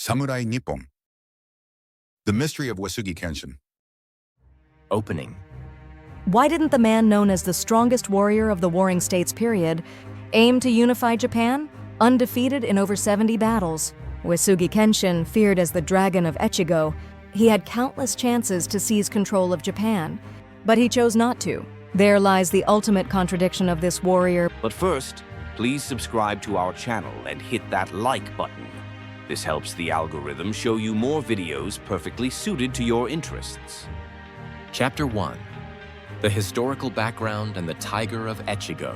Samurai Nippon. The Mystery of Uesugi Kenshin. Opening. Why didn't the man known as the strongest warrior of the Warring States period aim to unify Japan? Undefeated in over 70 battles, Uesugi Kenshin, feared as the Dragon of Echigo, he had countless chances to seize control of Japan, but he chose not to. There lies the ultimate contradiction of this warrior. But first, please subscribe to our channel and hit that like button. This helps the algorithm show you more videos perfectly suited to your interests. Chapter 1. The Historical Background and the Tiger of Echigo.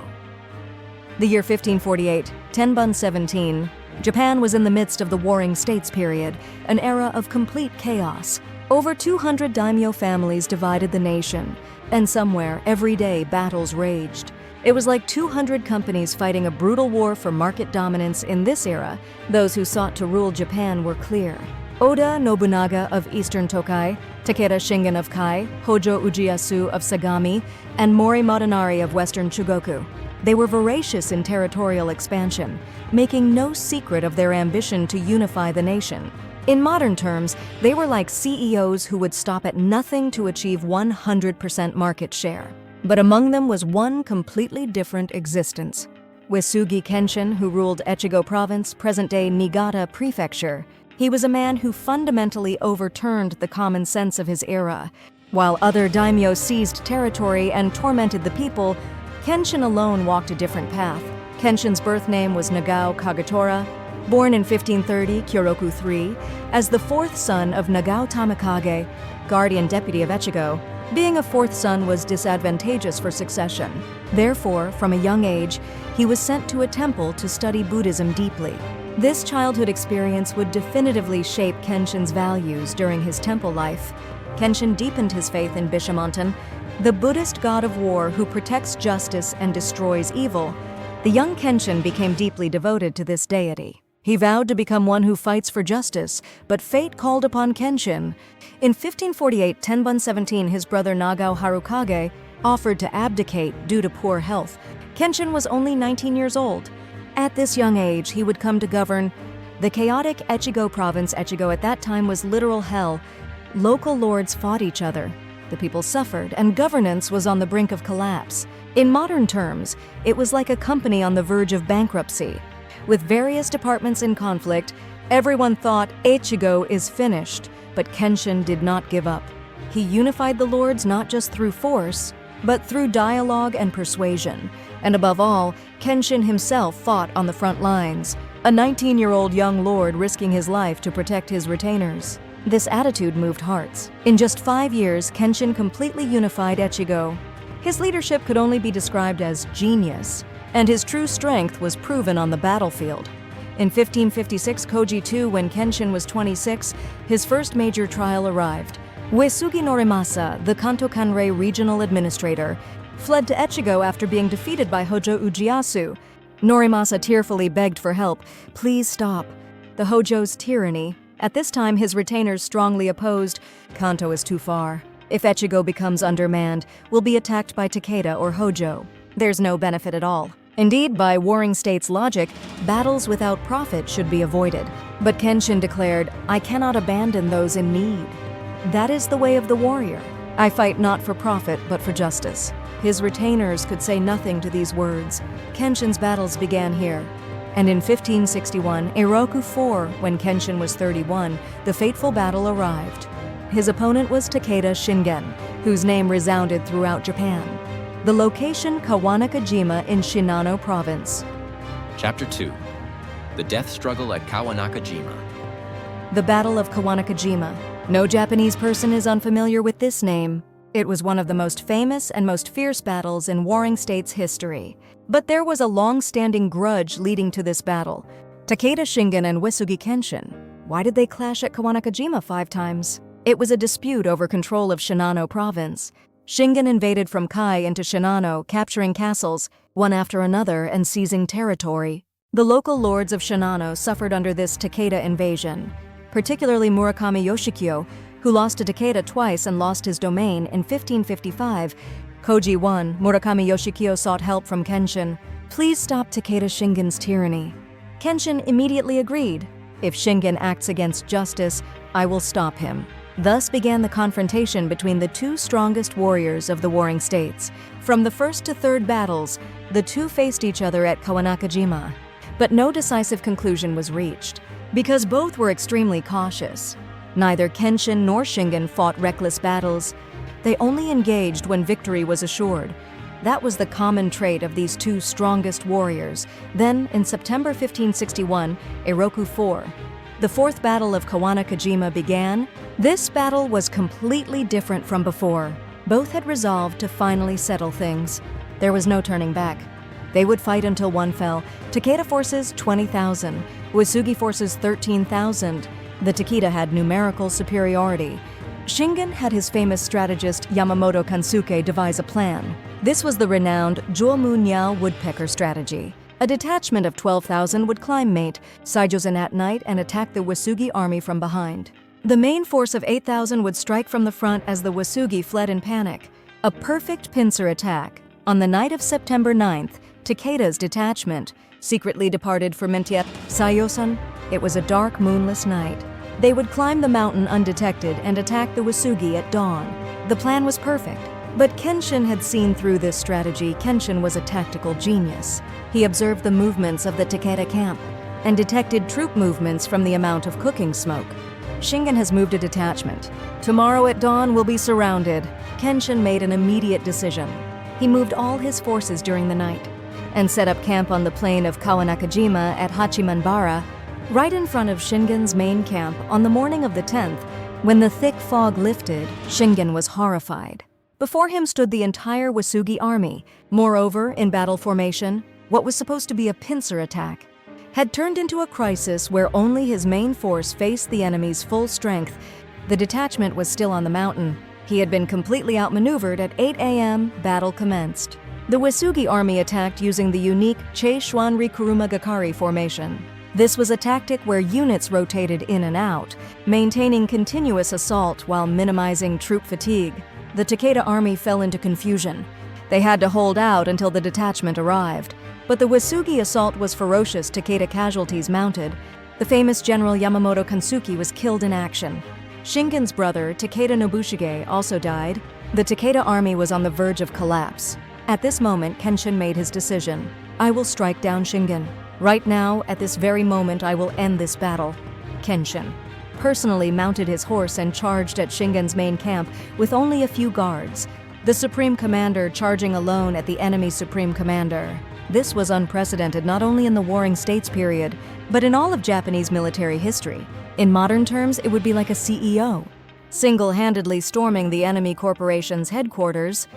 The year 1548, Tenbun 17, Japan was in the midst of the Warring States period, an era of complete chaos. Over 200 daimyo families divided the nation, and somewhere, every day, battles raged. It was like 200 companies fighting a brutal war for market dominance. In this era, those who sought to rule Japan were clear. Oda Nobunaga of Eastern Tokai, Takeda Shingen of Kai, Hojo Ujiyasu of Sagami, and Mori Motonari of Western Chugoku. They were voracious in territorial expansion, making no secret of their ambition to unify the nation. In modern terms, they were like CEOs who would stop at nothing to achieve 100% market share. But among them was one completely different existence. Uesugi Kenshin, who ruled Echigo Province, present-day Niigata Prefecture. He was a man who fundamentally overturned the common sense of his era. While other daimyo seized territory and tormented the people, Kenshin alone walked a different path. Kenshin's birth name was Nagao Kagetora. Born in 1530, Kyotoku III, as the fourth son of Nagao Tamikage, guardian deputy of Echigo, being a fourth son was disadvantageous for succession. Therefore, from a young age, he was sent to a temple to study Buddhism deeply. This childhood experience would definitively shape Kenshin's values during his temple life. Kenshin deepened his faith in Bishamonten, the Buddhist god of war who protects justice and destroys evil. The young Kenshin became deeply devoted to this deity. He vowed to become one who fights for justice, but fate called upon Kenshin. In 1548, Tenbun 17, his brother Nagao Harukage offered to abdicate due to poor health. Kenshin was only 19 years old. At this young age, he would come to govern the chaotic Echigo province. Echigo at that time was literal hell. Local lords fought each other. The people suffered, and governance was on the brink of collapse. In modern terms, it was like a company on the verge of bankruptcy. With various departments in conflict, everyone thought Echigo is finished, but Kenshin did not give up. He unified the lords not just through force, but through dialogue and persuasion. And above all, Kenshin himself fought on the front lines, a 19-year-old young lord risking his life to protect his retainers. This attitude moved hearts. In just 5 years, Kenshin completely unified Echigo. His leadership could only be described as genius, and his true strength was proven on the battlefield. In 1556 Koji II, when Kenshin was 26, his first major trial arrived. Uesugi Norimasa, the Kanto Kanrei regional administrator, fled to Echigo after being defeated by Hojo Ujiyasu. Norimasa tearfully begged for help. Please stop the Hojo's tyranny. At this time, his retainers strongly opposed. Kanto is too far. If Echigo becomes undermanned, we'll be attacked by Takeda or Hojo. There's no benefit at all. Indeed, by Warring States logic, battles without profit should be avoided. But Kenshin declared, I cannot abandon those in need. That is the way of the warrior. I fight not for profit, but for justice. His retainers could say nothing to these words. Kenshin's battles began here. And in 1561, Eiroku IV, when Kenshin was 31, the fateful battle arrived. His opponent was Takeda Shingen, whose name resounded throughout Japan. The location, Kawanakajima in Shinano Province. Chapter 2. The Death Struggle at Kawanakajima. The Battle of Kawanakajima. No Japanese person is unfamiliar with this name. It was one of the most famous and most fierce battles in Warring States history. But there was a long-standing grudge leading to this battle. Takeda Shingen and Uesugi Kenshin. Why did they clash at Kawanakajima 5 times? It was a dispute over control of Shinano Province. Shingen invaded from Kai into Shinano, capturing castles, one after another, and seizing territory. The local lords of Shinano suffered under this Takeda invasion, particularly Murakami Yoshikyo, who lost to Takeda twice and lost his domain in 1555. Koji won. Murakami Yoshikyo sought help from Kenshin. Please stop Takeda Shingen's tyranny. Kenshin immediately agreed. If Shingen acts against justice, I will stop him. Thus began the confrontation between the two strongest warriors of the warring states. From the first to third battles, the two faced each other at Kawanakajima. But no decisive conclusion was reached, because both were extremely cautious. Neither Kenshin nor Shingen fought reckless battles. They only engaged when victory was assured. That was the common trait of these two strongest warriors. Then, in September 1561, Eiroku IV, the fourth battle of Kawanakajima began. This battle was completely different from before. Both had resolved to finally settle things. There was no turning back. They would fight until one fell. Takeda forces 20,000, Uesugi forces 13,000. The Takeda had numerical superiority. Shingen had his famous strategist Yamamoto Kansuke devise a plan. This was the renowned Jomu woodpecker strategy. A detachment of 12,000 would climb Mate, Saijosen at night, and attack the Uesugi army from behind. The main force of 8,000 would strike from the front as the Uesugi fled in panic. A perfect pincer attack. On the night of September 9th, Takeda's detachment secretly departed for Mentiat Saijosen. It was a dark, moonless night. They would climb the mountain undetected and attack the Uesugi at dawn. The plan was perfect. But Kenshin had seen through this strategy. Kenshin was a tactical genius. He observed the movements of the Takeda camp and detected troop movements from the amount of cooking smoke. Shingen has moved a detachment. Tomorrow at dawn we'll be surrounded. Kenshin made an immediate decision. He moved all his forces during the night and set up camp on the plain of Kawanakajima at Hachimanbara, right in front of Shingen's main camp. On the morning of the 10th, when the thick fog lifted, Shingen was horrified. Before him stood the entire Uesugi army. Moreover, in battle formation, what was supposed to be a pincer attack had turned into a crisis where only his main force faced the enemy's full strength. The detachment was still on the mountain. He had been completely outmaneuvered. At 8 a.m., battle commenced. The Uesugi army attacked using the unique Cheishuanri Kurumagakari formation. This was a tactic where units rotated in and out, maintaining continuous assault while minimizing troop fatigue. The Takeda army fell into confusion. They had to hold out until the detachment arrived. But the Uesugi assault was ferocious. Takeda casualties mounted. The famous general Yamamoto Kansuke was killed in action. Shingen's brother, Takeda Nobushige, also died. The Takeda army was on the verge of collapse. At this moment, Kenshin made his decision. I will strike down Shingen. Right now, at this very moment, I will end this battle. Kenshin personally mounted his horse and charged at Shingen's main camp with only a few guards. The Supreme Commander charging alone at the enemy's Supreme Commander. This was unprecedented not only in the Warring States period, but in all of Japanese military history. In modern terms, it would be like a CEO, single-handedly storming the enemy corporation's headquarters.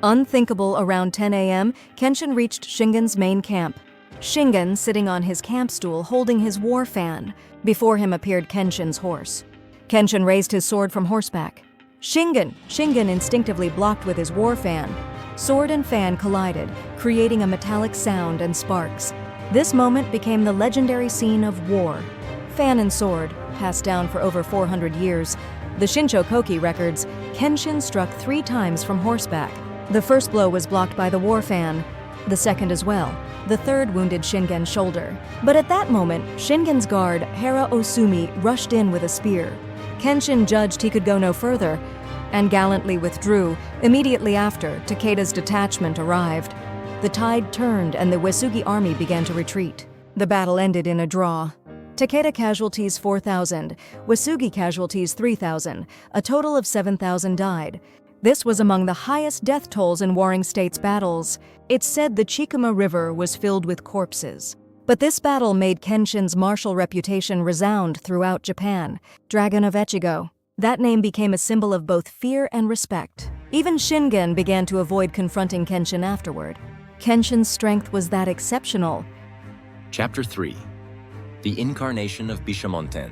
Unthinkable. Around 10 a.m., Kenshin reached Shingen's main camp. Shingen sitting on his camp stool holding his war fan. Before him appeared Kenshin's horse. Kenshin raised his sword from horseback. Shingen instinctively blocked with his war fan. Sword and fan collided, creating a metallic sound and sparks. This moment became the legendary scene of war. Fan and sword, passed down for over 400 years. The Shinshokoki records, Kenshin struck 3 times from horseback. The first blow was blocked by the war fan, the second as well. The third wounded Shingen's shoulder. But at that moment, Shingen's guard, Hara Osumi, rushed in with a spear. Kenshin judged he could go no further and gallantly withdrew. Immediately after, Takeda's detachment arrived. The tide turned and the Uesugi army began to retreat. The battle ended in a draw. Takeda casualties 4,000, Uesugi casualties 3,000, a total of 7,000 died. This was among the highest death tolls in Warring States battles. It's said the Chikuma River was filled with corpses. But this battle made Kenshin's martial reputation resound throughout Japan. Dragon of Echigo. That name became a symbol of both fear and respect. Even Shingen began to avoid confronting Kenshin afterward. Kenshin's strength was that exceptional. Chapter 3. The Incarnation of Bishamonten.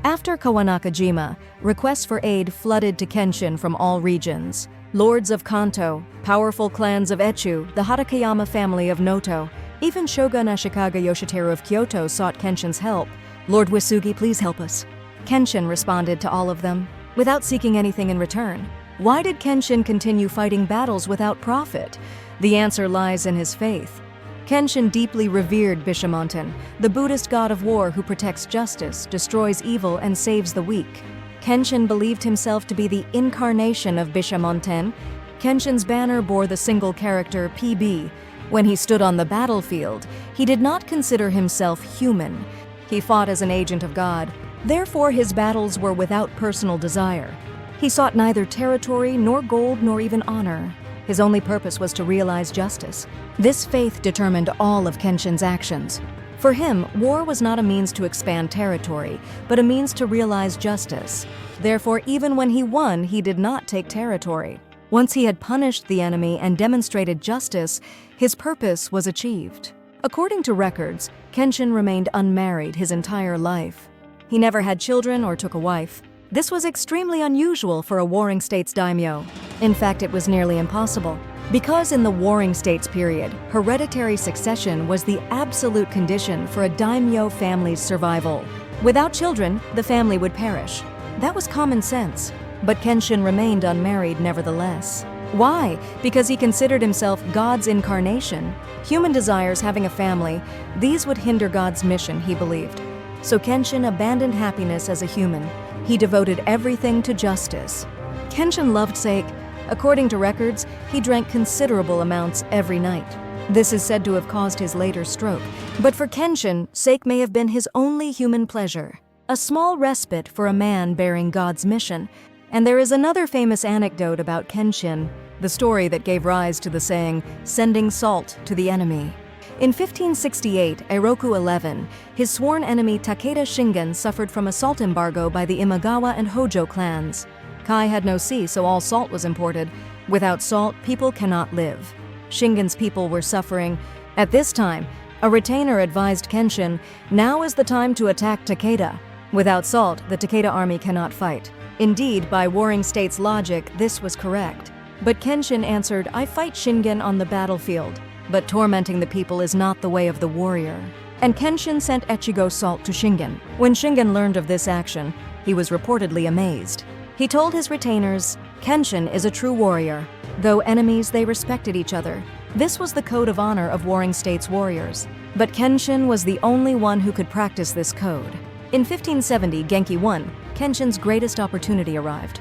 After Kawanakajima, requests for aid flooded to Kenshin from all regions. Lords of Kanto, powerful clans of Echu, the Hatakeyama family of Noto, even Shogun Ashikaga Yoshiteru of Kyoto sought Kenshin's help. Lord Uesugi, please help us. Kenshin responded to all of them, without seeking anything in return. Why did Kenshin continue fighting battles without profit? The answer lies in his faith. Kenshin deeply revered Bishamonten, the Buddhist god of war who protects justice, destroys evil, and saves the weak. Kenshin believed himself to be the incarnation of Bishamonten. Kenshin's banner bore the single character PB. When he stood on the battlefield, he did not consider himself human. He fought as an agent of God. Therefore, his battles were without personal desire. He sought neither territory, nor gold, nor even honor. His only purpose was to realize justice. This faith determined all of Kenshin's actions. For him, war was not a means to expand territory, but a means to realize justice. Therefore, even when he won, he did not take territory. Once he had punished the enemy and demonstrated justice, his purpose was achieved. According to records, Kenshin remained unmarried his entire life. He never had children or took a wife. This was extremely unusual for a warring states daimyo. In fact, it was nearly impossible. Because in the warring states period, hereditary succession was the absolute condition for a daimyo family's survival. Without children, the family would perish. That was common sense. But Kenshin remained unmarried nevertheless. Why? Because he considered himself God's incarnation. Human desires having a family, these would hinder God's mission, he believed. So Kenshin abandoned happiness as a human. He devoted everything to justice. Kenshin loved sake. According to records, he drank considerable amounts every night. This is said to have caused his later stroke. But for Kenshin, sake may have been his only human pleasure, a small respite for a man bearing God's mission. And there is another famous anecdote about Kenshin, the story that gave rise to the saying, sending salt to the enemy. In 1568, Eiroku 11, his sworn enemy Takeda Shingen suffered from a salt embargo by the Imagawa and Hojo clans. Kai had no sea, so all salt was imported. Without salt, people cannot live. Shingen's people were suffering. At this time, a retainer advised Kenshin, now is the time to attack Takeda. Without salt, the Takeda army cannot fight. Indeed, by warring states' logic, this was correct. But Kenshin answered, I fight Shingen on the battlefield. But tormenting the people is not the way of the warrior. And Kenshin sent Echigo salt to Shingen. When Shingen learned of this action, he was reportedly amazed. He told his retainers, Kenshin is a true warrior. Though enemies, they respected each other. This was the code of honor of warring states warriors. But Kenshin was the only one who could practice this code. In 1570, Genki 1, Kenshin's greatest opportunity arrived.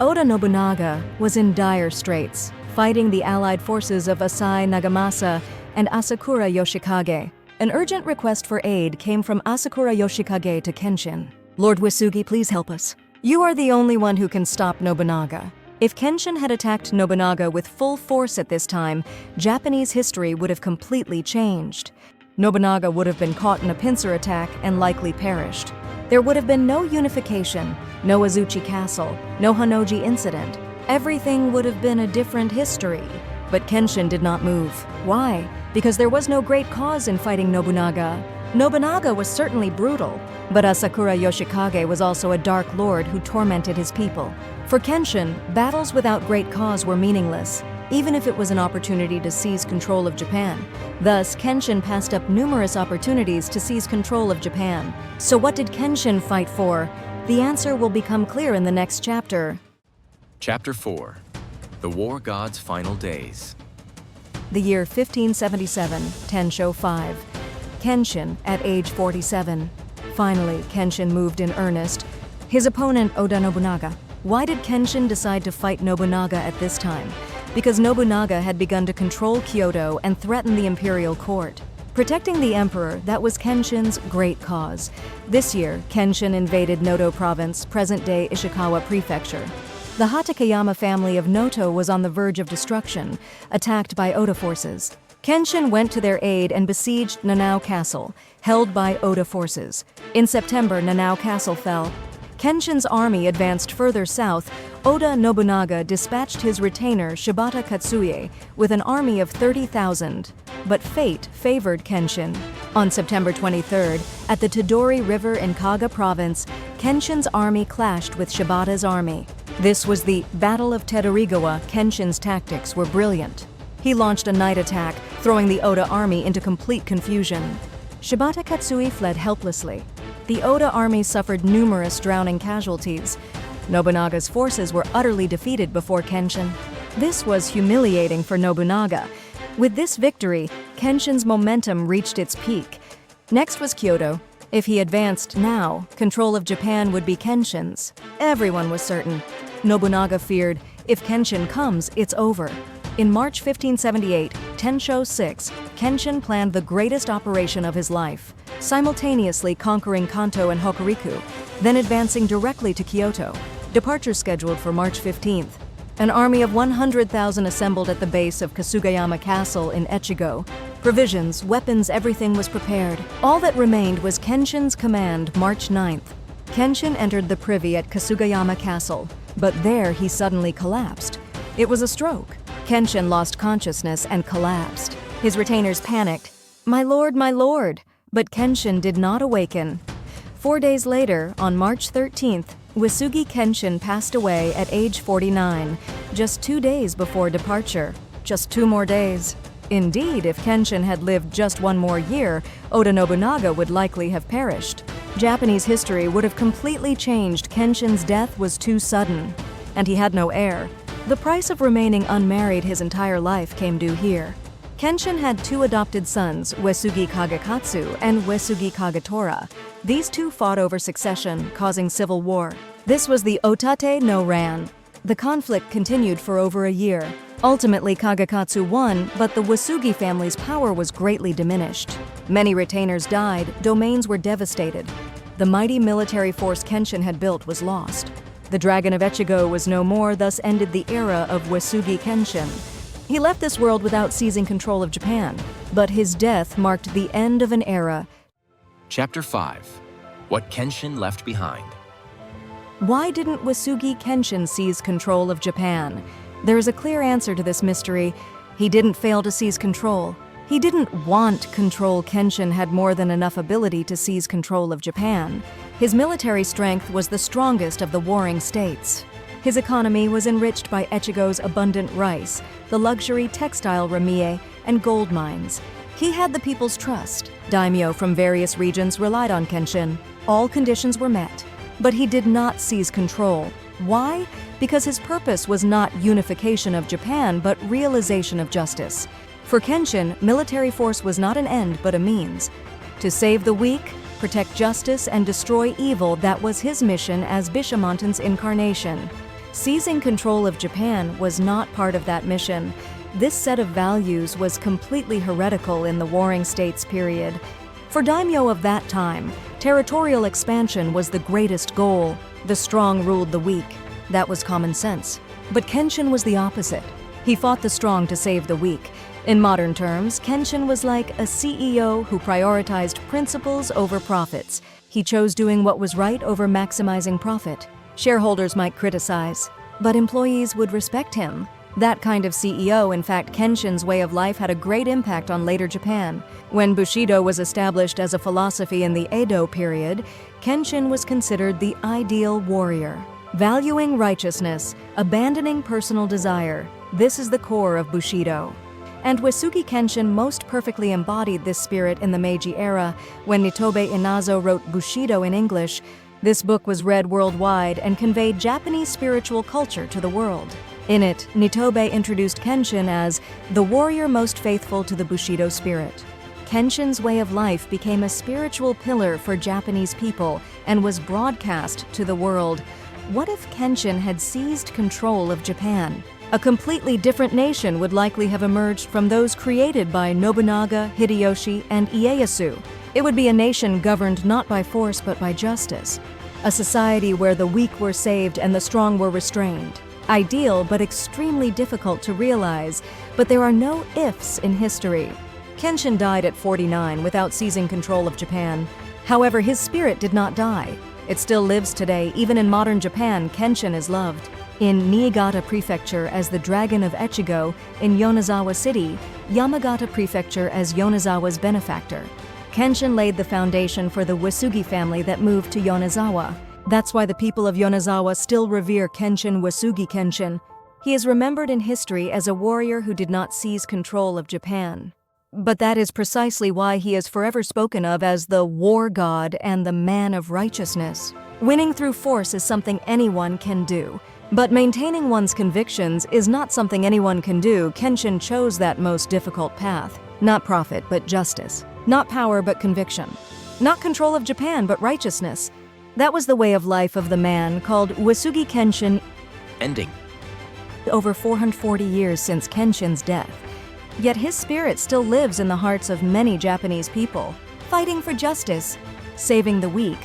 Oda Nobunaga was in dire straits, fighting the allied forces of Asai Nagamasa and Asakura Yoshikage. An urgent request for aid came from Asakura Yoshikage to Kenshin. Lord Uesugi, please help us. You are the only one who can stop Nobunaga. If Kenshin had attacked Nobunaga with full force at this time, Japanese history would have completely changed. Nobunaga would have been caught in a pincer attack and likely perished. There would have been no unification, no Azuchi Castle, no Honnouji incident. Everything would have been a different history. But Kenshin did not move. Why? Because there was no great cause in fighting Nobunaga. Nobunaga was certainly brutal, but Asakura Yoshikage was also a dark lord who tormented his people. For Kenshin, battles without great cause were meaningless, even if it was an opportunity to seize control of Japan. Thus, Kenshin passed up numerous opportunities to seize control of Japan. So what did Kenshin fight for? The answer will become clear in the next chapter. Chapter 4. The War God's Final Days. The year 1577, Tensho 5. Kenshin, at age 47. Finally, Kenshin moved in earnest. His opponent, Oda Nobunaga. Why did Kenshin decide to fight Nobunaga at this time? Because Nobunaga had begun to control Kyoto and threaten the imperial court. Protecting the emperor, that was Kenshin's great cause. This year, Kenshin invaded Noto province, present-day Ishikawa prefecture. The Hatakeyama family of Noto was on the verge of destruction, attacked by Oda forces. Kenshin went to their aid and besieged Nanao Castle, held by Oda forces. In September, Nanao Castle fell. Kenshin's army advanced further south. Oda Nobunaga dispatched his retainer Shibata Katsuie with an army of 30,000. But fate favored Kenshin. On September 23rd, at the Todori River in Kaga province, Kenshin's army clashed with Shibata's army. This was the Battle of Tedorigawa. Kenshin's tactics were brilliant. He launched a night attack, throwing the Oda army into complete confusion. Shibata Katsui fled helplessly. The Oda army suffered numerous drowning casualties. Nobunaga's forces were utterly defeated before Kenshin. This was humiliating for Nobunaga. With this victory, Kenshin's momentum reached its peak. Next was Kyoto. If he advanced now, control of Japan would be Kenshin's. Everyone was certain. Nobunaga feared, if Kenshin comes, it's over. In March 1578, Tensho VI, Kenshin planned the greatest operation of his life, simultaneously conquering Kanto and Hokuriku, then advancing directly to Kyoto. Departure scheduled for March 15th. An army of 100,000 assembled at the base of Kasugayama Castle in Echigo. Provisions, weapons, everything was prepared. All that remained was Kenshin's command March 9th. Kenshin entered the privy at Kasugayama Castle, but there he suddenly collapsed. It was a stroke. Kenshin lost consciousness and collapsed. His retainers panicked. My lord, but Kenshin did not awaken. 4 days later, on March 13th, Uesugi Kenshin passed away at age 49, just 2 days before departure. Just 2 more days. Indeed, if Kenshin had lived just 1 more year, Oda Nobunaga would likely have perished. Japanese history would have completely changed. Kenshin's death was too sudden, and he had no heir. The price of remaining unmarried his entire life came due here. Kenshin had 2 adopted sons, Uesugi Kagekatsu and Uesugi Kagetora. These 2 fought over succession, causing civil war. This was the Otate no Ran. The conflict continued for over a year. Ultimately, Kagekatsu won, but the Uesugi family's power was greatly diminished. Many retainers died, domains were devastated. The mighty military force Kenshin had built was lost. The Dragon of Echigo was no more, thus ended the era of Uesugi Kenshin. He left this world without seizing control of Japan, but his death marked the end of an era. Chapter 5. What Kenshin Left Behind. Why didn't Uesugi Kenshin seize control of Japan? There is a clear answer to this mystery. He didn't fail to seize control. He didn't want control. Kenshin had more than enough ability to seize control of Japan. His military strength was the strongest of the warring states. His economy was enriched by Echigo's abundant rice, the luxury textile ramie, and gold mines. He had the people's trust. Daimyo from various regions relied on Kenshin. All conditions were met. But he did not seize control. Why? Because his purpose was not unification of Japan, but realization of justice. For Kenshin, military force was not an end, but a means. To save the weak, protect justice, and destroy evil, that was his mission as Bishamonten's incarnation. Seizing control of Japan was not part of that mission. This set of values was completely heretical in the Warring States period. For daimyo of that time, territorial expansion was the greatest goal. The strong ruled the weak. That was common sense. But Kenshin was the opposite. He fought the strong to save the weak. In modern terms, Kenshin was like a CEO who prioritized principles over profits. He chose doing what was right over maximizing profit. Shareholders might criticize, but employees would respect him. That kind of CEO, in fact, Kenshin's way of life had a great impact on later Japan. When Bushido was established as a philosophy in the Edo period, Kenshin was considered the ideal warrior. Valuing righteousness, abandoning personal desire, this is the core of Bushido. And Uesugi Kenshin most perfectly embodied this spirit in the Meiji era. When Nitobe Inazo wrote Bushido in English, this book was read worldwide and conveyed Japanese spiritual culture to the world. In it, Nitobe introduced Kenshin as the warrior most faithful to the Bushido spirit. Kenshin's way of life became a spiritual pillar for Japanese people and was broadcast to the world. What if Kenshin had seized control of Japan? A completely different nation would likely have emerged from those created by Nobunaga, Hideyoshi, and Ieyasu. It would be a nation governed not by force but by justice. A society where the weak were saved and the strong were restrained. Ideal but extremely difficult to realize, but there are no ifs in history. Kenshin died at 49 without seizing control of Japan. However, his spirit did not die. It still lives today. Even in modern Japan, Kenshin is loved. In Niigata Prefecture as the Dragon of Echigo, in Yonezawa City, Yamagata Prefecture as Yonezawa's benefactor. Kenshin laid the foundation for the Uesugi family that moved to Yonezawa. That's why the people of Yonezawa still revere Kenshin Uesugi Kenshin. He is remembered in history as a warrior who did not seize control of Japan. But that is precisely why he is forever spoken of as the war god and the man of righteousness. Winning through force is something anyone can do. But maintaining one's convictions is not something anyone can do. Kenshin chose that most difficult path. Not profit, but justice. Not power, but conviction. Not control of Japan, but righteousness. That was the way of life of the man called Uesugi Kenshin. Ending. Over 440 years since Kenshin's death. Yet his spirit still lives in the hearts of many Japanese people, fighting for justice, saving the weak,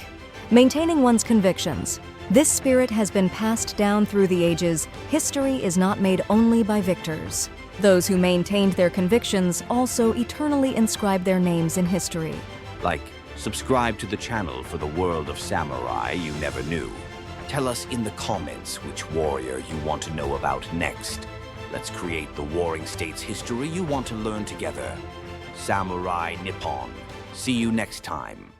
maintaining one's convictions. This spirit has been passed down through the ages. History is not made only by victors. Those who maintained their convictions also eternally inscribe their names in history. Like, subscribe to the channel for the world of samurai you never knew. Tell us in the comments which warrior you want to know about next. Let's create the warring states history you want to learn together. Samurai Nippon. See you next time.